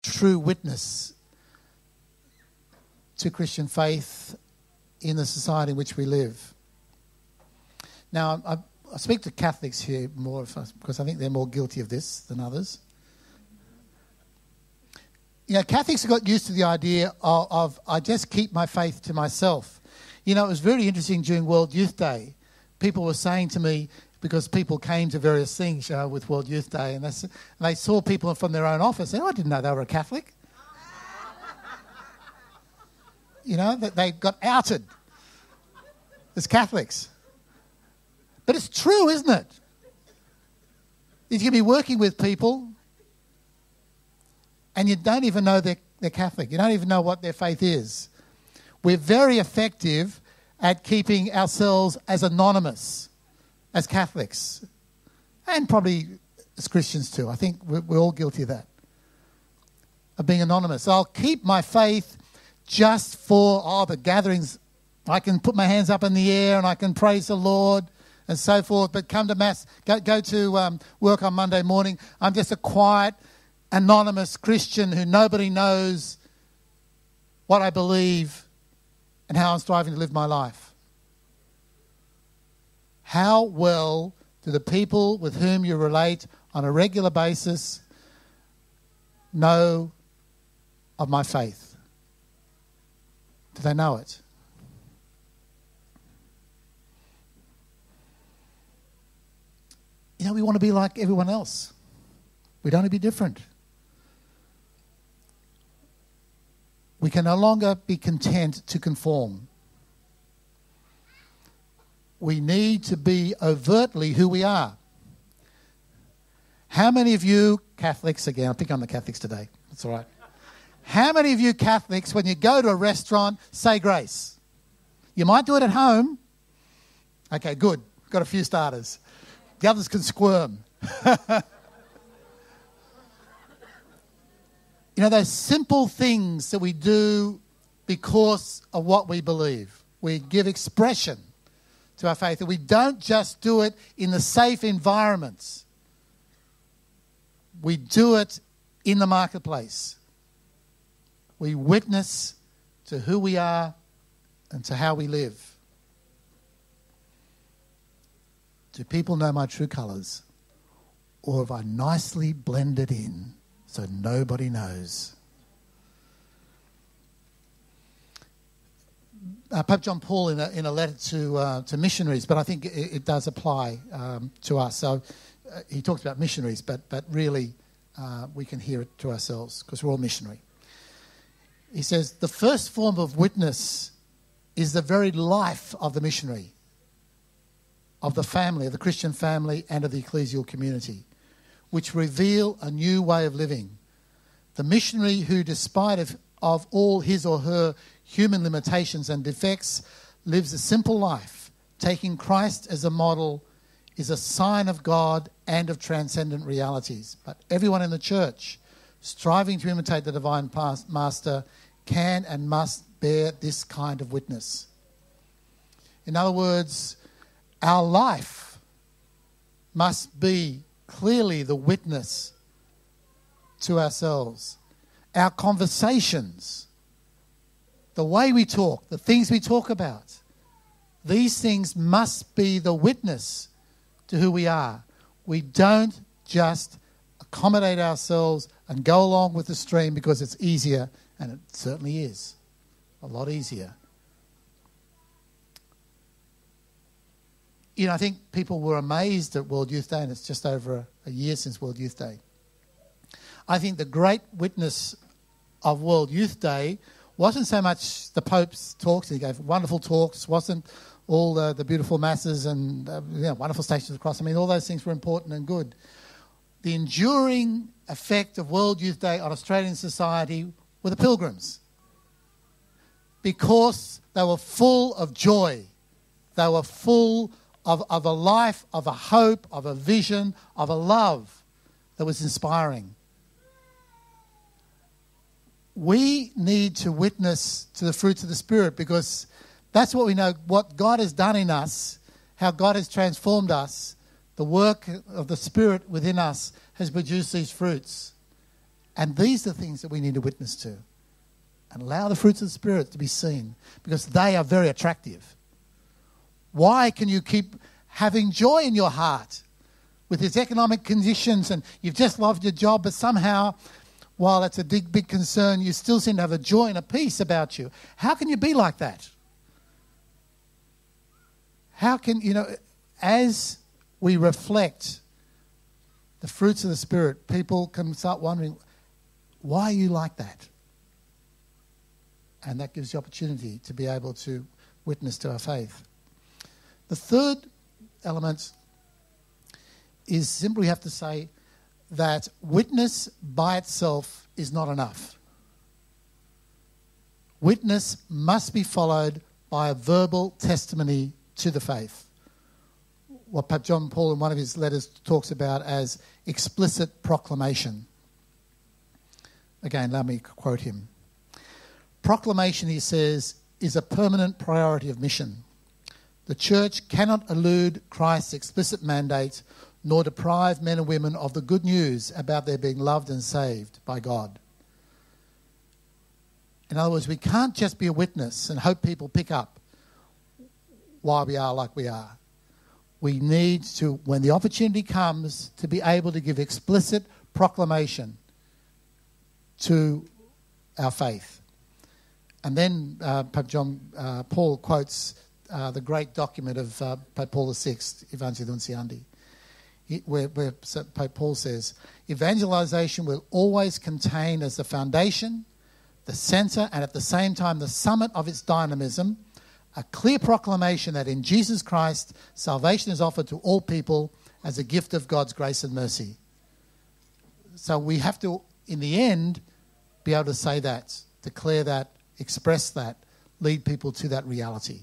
true witness to Christian faith in the society in which we live. Now, I speak to Catholics here more because I think they're more guilty of this than others. You know, Catholics have got used to the idea of I just keep my faith to myself. You know, it was very interesting during World Youth Day. People were saying to me, because people came to various things with World Youth Day, and they saw people from their own office, and I didn't know they were a Catholic. You know, that they got outed as Catholics. But it's true, isn't it? You can be working with people and you don't even know they're Catholic. You don't even know what their faith is. We're very effective at keeping ourselves as anonymous as Catholics, and probably as Christians too. I think we're all guilty of that, of being anonymous. I'll keep my faith just for the gatherings. I can put my hands up in the air and I can praise the Lord and so forth, but come to Mass, go to work on Monday morning, I'm just a quiet, anonymous Christian who nobody knows what I believe and how I'm striving to live my life. How well do the people with whom you relate on a regular basis know of my faith? Do they know it? You know, we want to be like everyone else. We don't want to be different. We can no longer be content to conform. We need to be overtly who we are. How many of you Catholics, again, I think I'm the Catholics today. That's all right. How many of you Catholics, when you go to a restaurant, say grace? You might do it at home. Okay, good. Got a few starters. The others can squirm. You know, those simple things that we do because of what we believe. We give expression to our faith. And we don't just do it in the safe environments. We do it in the marketplace. We witness to who we are and to how we live. Do people know my true colours? Or have I nicely blended in so nobody knows? Pope John Paul in a letter to missionaries, but I think it does apply to us. So he talks about missionaries, but really we can hear it to ourselves because we're all missionary. He says, the first form of witness is the very life of the missionary, of the family, of the Christian family and of the ecclesial community, which reveal a new way of living. The missionary who, despite of all his or her human limitations and defects, lives a simple life, taking Christ as a model, is a sign of God and of transcendent realities. But everyone in the church, striving to imitate the divine master, can and must bear this kind of witness. In other words, our life must be clearly the witness to ourselves. Our conversations, the way we talk, the things we talk about, these things must be the witness to who we are. We don't just accommodate ourselves and go along with the stream because it's easier, and it certainly is a lot easier. You know, I think people were amazed at World Youth Day, and it's just over a year since World Youth Day. I think the great witness of World Youth Day wasn't so much the Pope's talks. He gave wonderful talks, wasn't all the beautiful masses and wonderful Stations of the Cross. I mean, all those things were important and good. The enduring effect of World Youth Day on Australian society were the pilgrims, because they were full of joy. They were full of a life, of a hope, of a vision, of a love that was inspiring. We need to witness to the fruits of the Spirit, because that's what we know, what God has done in us, how God has transformed us. The work of the Spirit within us has produced these fruits. And these are the things that we need to witness to. And allow the fruits of the Spirit to be seen, because they are very attractive. Why can you keep having joy in your heart with its economic conditions, and you've just loved your job, but somehow, while it's a big concern, you still seem to have a joy and a peace about you? How can you be like that? How can, as we reflect the fruits of the Spirit, people can start wondering, why are you like that? And that gives you opportunity to be able to witness to our faith. The third element is simply have to say that witness by itself is not enough. Witness must be followed by a verbal testimony to the faith. What Pope John Paul in one of his letters talks about as explicit proclamation. Again, let me quote him. Proclamation, he says, is a permanent priority of mission. The church cannot elude Christ's explicit mandate, nor deprive men and women of the good news about their being loved and saved by God. In other words, we can't just be a witness and hope people pick up why we are like we are. We need to, when the opportunity comes, to be able to give explicit proclamation to our faith. And then Pope John Paul quotes the great document of Pope Paul VI, Evangelism, where Pope Paul says, evangelization will always contain as the foundation, the centre, and at the same time the summit of its dynamism, a clear proclamation that in Jesus Christ, salvation is offered to all people as a gift of God's grace and mercy. So we have to, in the end, be able to say that, declare that, express that, lead people to that reality.